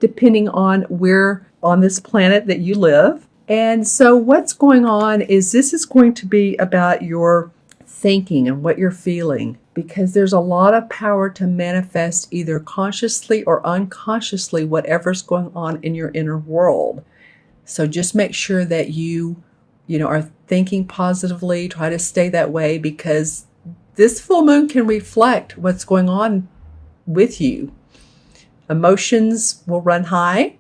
depending on where on this planet that you live. And so what's going on is this is going to be about your thinking and what you're feeling, because there's a lot of power to manifest either consciously or unconsciously whatever's going on in your inner world. So just make sure that you are thinking positively. Try to stay that way, because this full moon can reflect what's going on with you. Emotions will run high.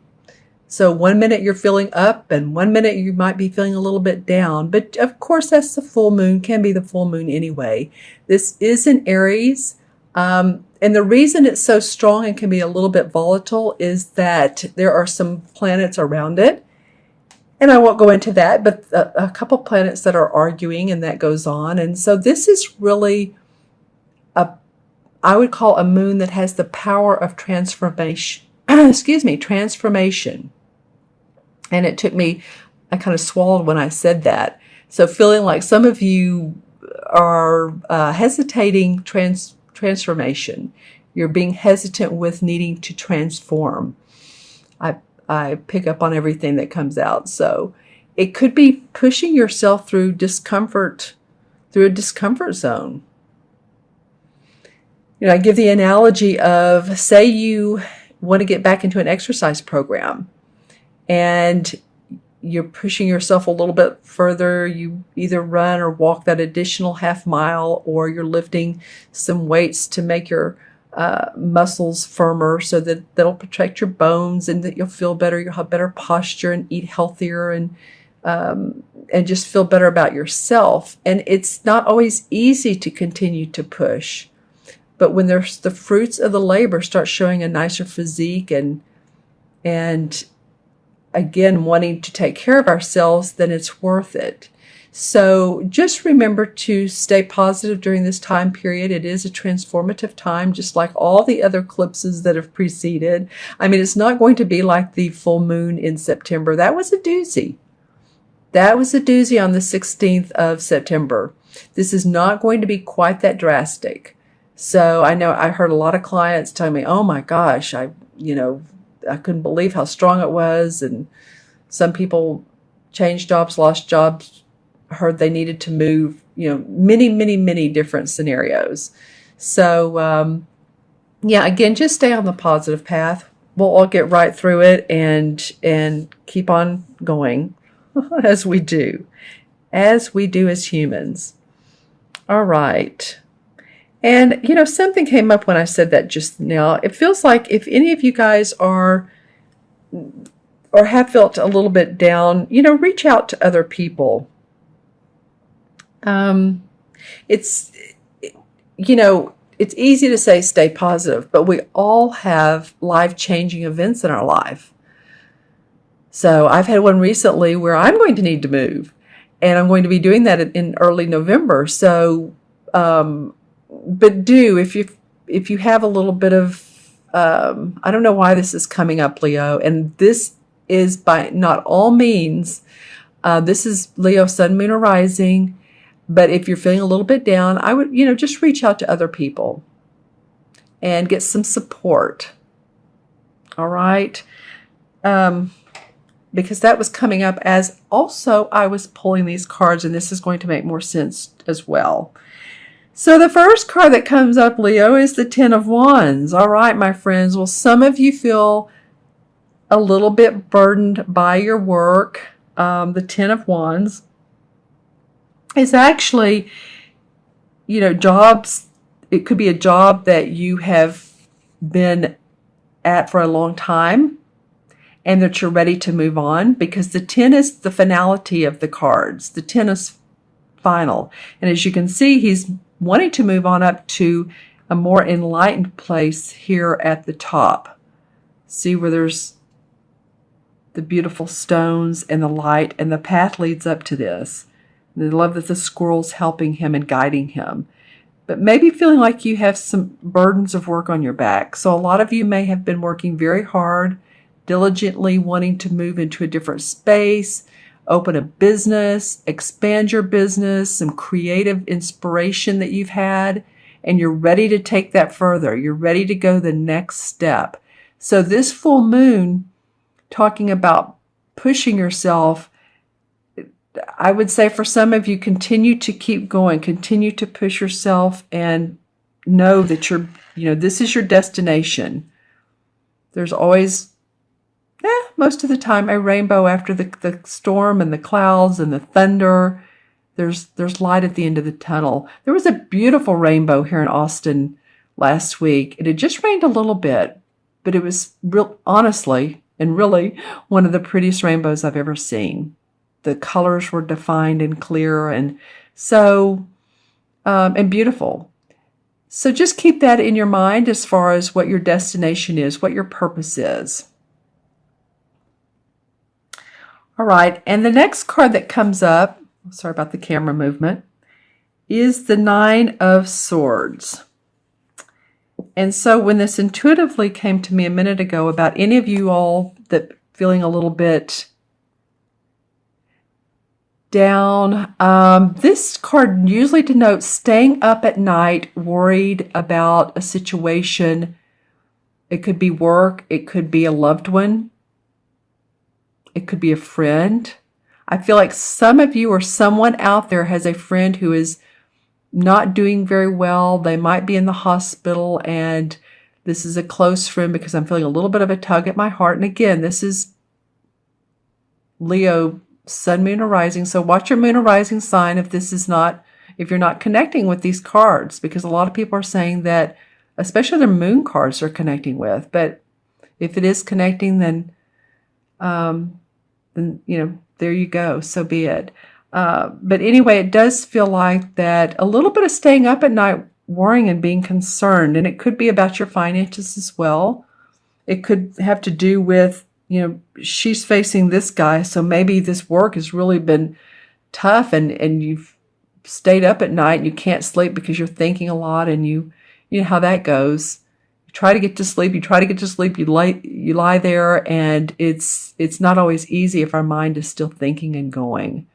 So one minute you're feeling up and one minute you might be feeling a little bit down. But of course, that's the full moon, can be the full moon anyway. This is in Aries. And the reason it's so strong and can be a little bit volatile is that there are some planets around it. And I won't go into that, but a couple planets that are arguing, and that goes on. And so this is really I would call a moon that has the power of transformation. Transformation. And it took me, I kind of swallowed when I said that. So feeling like some of you are hesitating transformation. You're being hesitant with needing to transform. I pick up on everything that comes out. So it could be pushing yourself through discomfort, through a discomfort zone. I give the analogy of, say you want to get back into an exercise program and you're pushing yourself a little bit further. You either run or walk that additional half mile, or you're lifting some weights to make your muscles firmer so that that'll protect your bones and that you'll feel better. You'll have better posture and eat healthier and just feel better about yourself. And it's not always easy to continue to push. But when there's the fruits of the labor start showing a nicer physique and again, wanting to take care of ourselves, then it's worth it. So just remember to stay positive during this time period. It is a transformative time, just like all the other eclipses that have preceded. I mean, it's not going to be like the full moon in September. That was a doozy. That was a doozy on the 16th of September. This is not going to be quite that drastic. So I know I heard a lot of clients tell me, oh my gosh, I couldn't believe how strong it was. And some people changed jobs, lost jobs, heard they needed to move, many, many, many different scenarios. So, again, just stay on the positive path. We'll all get right through it and keep on going as we do as humans. All right. And, something came up when I said that just now. It feels like if any of you guys are or have felt a little bit down, reach out to other people. It's easy to say stay positive, but we all have life-changing events in our life. So I've had one recently where I'm going to need to move, and I'm going to be doing that in early November. So, but if you have a little bit of, I don't know why this is coming up, Leo, and this is by not all means, this is Leo Sun, Moon, or Rising. But if you're feeling a little bit down, I would, just reach out to other people and get some support. All right. Because that was coming up as also I was pulling these cards, and this is going to make more sense as well. So the first card that comes up, Leo, is the Ten of Wands. All right, my friends. Well, some of you feel a little bit burdened by your work. The Ten of Wands is actually, jobs. It could be a job that you have been at for a long time and that you're ready to move on, because the 10 is the finality of the cards. The 10 is final. And as you can see, he's wanting to move on up to a more enlightened place here at the top. See where there's the beautiful stones and the light, and the path leads up to this. And I love that the squirrel's helping him and guiding him. But maybe feeling like you have some burdens of work on your back. So a lot of you may have been working very hard, diligently wanting to move into a different space, open a business, expand your business, some creative inspiration that you've had, and you're ready to take that further. You're ready to go the next step. So this full moon, talking about pushing yourself, I would say for some of you, continue to keep going, continue to push yourself, and know that this is your destination. There's always, most of the time, a rainbow after the storm and the clouds and the thunder. There's light at the end of the tunnel. There was a beautiful rainbow here in Austin last week. It had just rained a little bit, but it was honestly and really one of the prettiest rainbows I've ever seen. The colors were defined and clear, and so and beautiful. So just keep that in your mind as far as what your destination is, what your purpose is. All right, and the next card that comes up, sorry about the camera movement, is the Nine of Swords. And so when this intuitively came to me a minute ago about any of you all that feeling a little bit down, this card usually denotes staying up at night worried about a situation. It could be work, it could be a loved one, it could be a friend. I feel like some of you or someone out there has a friend who is not doing very well. They might be in the hospital, and this is a close friend because I'm feeling a little bit of a tug at my heart. And again, this is Leo, Sun, Moon, or Rising. So watch your Moon or Rising sign if you're not connecting with these cards, because a lot of people are saying that, especially their Moon cards are connecting with. But if it is connecting, then there you go. So be it. But anyway, it does feel like that a little bit of staying up at night, worrying and being concerned. And it could be about your finances as well. It could have to do with, she's facing this guy. So maybe this work has really been tough, and you've stayed up at night and you can't sleep because you're thinking a lot, and you know how that goes. You try to get to sleep, you lie there, and it's not always easy if our mind is still thinking and going.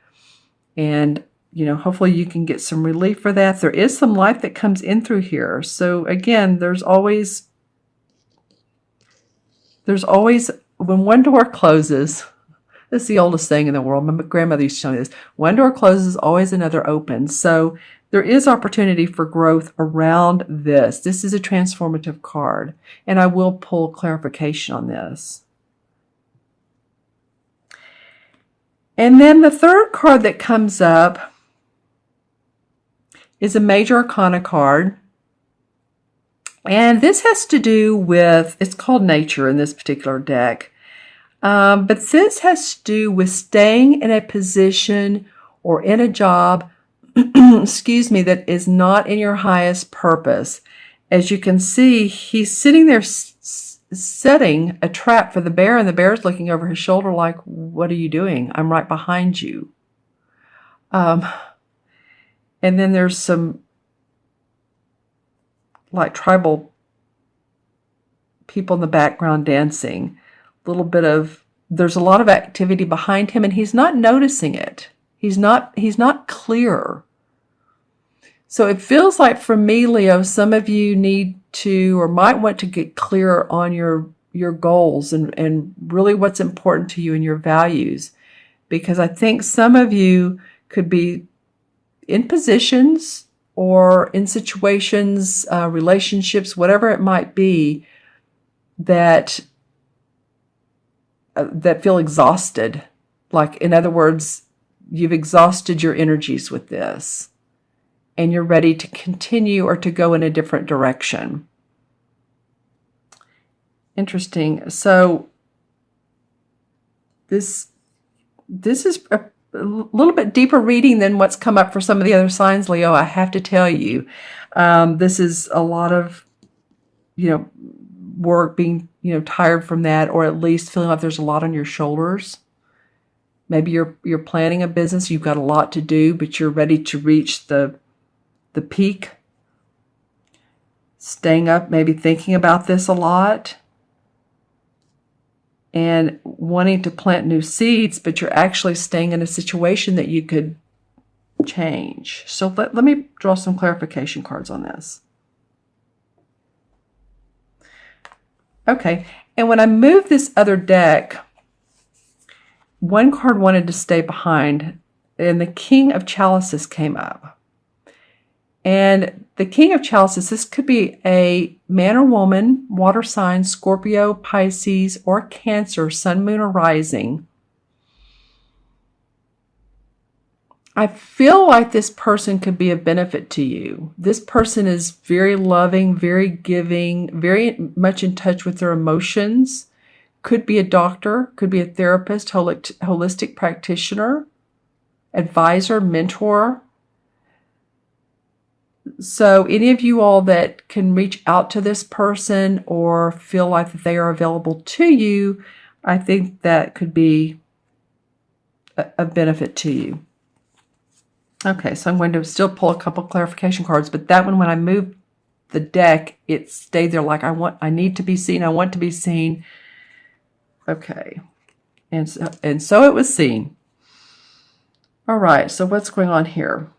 And, hopefully you can get some relief for that. There is some light that comes in through here. So again, there's always when one door closes, this is the oldest saying in the world. My grandmother used to tell me this. One door closes, always another opens. So there is opportunity for growth around this. This is a transformative card, and I will pull clarification on this. And then the third card that comes up is a Major Arcana card. And this has to do with, it's called Nature in this particular deck. But this has to do with staying in a position or in a job, that is not in your highest purpose. As you can see, he's sitting there setting a trap for the bear, and the bear's looking over his shoulder like, what are you doing? I'm right behind you. And then there's some like tribal people in the background dancing. There's a lot of activity behind him, and he's not noticing it. He's not clear. So it feels like, for me, Leo, some of you need to or might want to get clear on your goals and really what's important to you and your values. Because I think some of you could be in positions or in situations, relationships, whatever it might be, that feel exhausted. Like, in other words, you've exhausted your energies with this, and you're ready to continue or to go in a different direction. Interesting. So this is a little bit deeper reading than what's come up for some of the other signs, Leo, I have to tell you. This is a lot of, work, being, tired from that, or at least feeling like there's a lot on your shoulders. Maybe you're planning a business, you've got a lot to do, but you're ready to reach the peak. Staying up, maybe thinking about this a lot, and wanting to plant new seeds, but you're actually staying in a situation that you could change. So let me draw some clarification cards on this. Okay, And when I moved this other deck, one card wanted to stay behind, and the King of Chalices came up. And the King of Chalices, this could be a man or woman, water sign, Scorpio, Pisces, or Cancer, sun, moon, or rising. I feel like this person could be a benefit to you. This person is very loving, very giving, very much in touch with their emotions. Could be a doctor, could be a therapist, holistic practitioner, advisor, mentor. So any of you all that can reach out to this person or feel like that they are available to you, I think that could be a benefit to you. Okay, so I'm going to still pull a couple clarification cards, but that one, when I moved the deck, it stayed there like I need to be seen, I want to be seen. Okay, and so it was seen. All right, so what's going on here?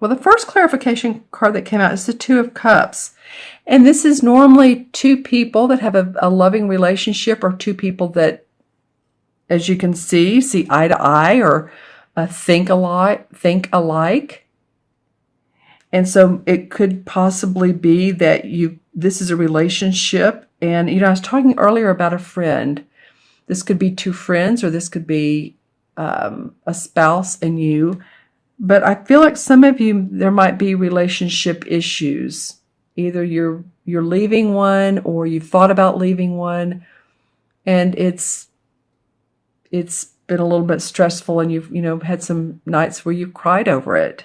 Well, the first clarification card that came out is the Two of Cups. And this is normally two people that have a loving relationship, or two people that, as you can see eye to eye, or think alike. And so it could possibly be that this is a relationship. And, I was talking earlier about a friend. This could be two friends, or this could be a spouse and you. But I feel like some of you, there might be relationship issues. Either you're leaving one, or you've thought about leaving one, and it's been a little bit stressful, and you've had some nights where you cried over it.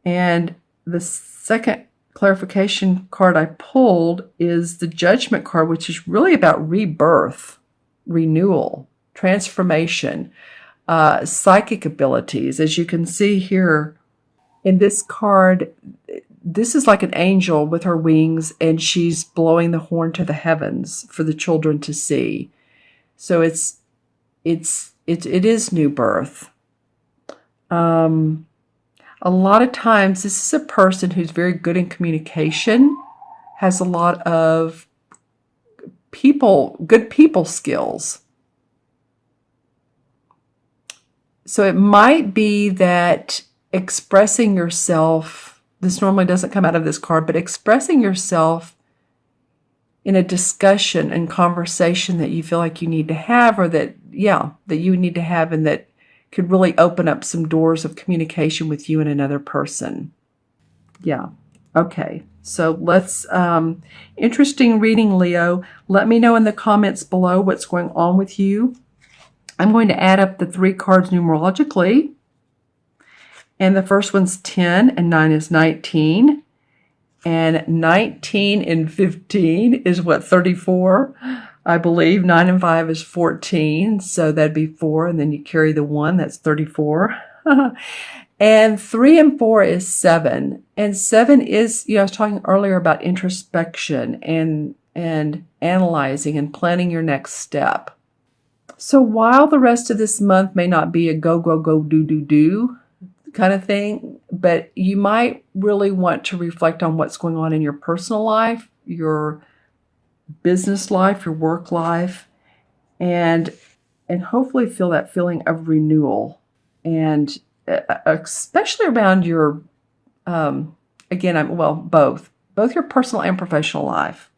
And the second clarification card I pulled is the Judgment card, which is really about rebirth, renewal, transformation, psychic abilities. As you can see here in this card, this is like an angel with her wings, and she's blowing the horn to the heavens for the children to see. So it is new birth. A lot of times, this is a person who's very good in communication, has a lot of good people skills. So it might be that expressing yourself, this normally doesn't come out of this card, but expressing yourself in a discussion and conversation that you feel like you need to have, or that you need to have, and that could really open up some doors of communication with you and another person. Yeah. Okay. So let's, interesting reading, Leo. Let me know in the comments below what's going on with you. I'm going to add up the 3 cards numerologically. And the first one's 10, and 9 is 19. And 19 and 15 is 34? I believe 9 and 5 is 14, so that'd be 4, and then you carry the 1, that's 34. And 3 and 4 is 7. And 7 is, I was talking earlier about introspection and analyzing and planning your next step. So while the rest of this month may not be a go, go, go, do, do, do kind of thing, but you might really want to reflect on what's going on in your personal life, your business life, your work life, and hopefully feel that feeling of renewal, and especially around your both your personal and professional life.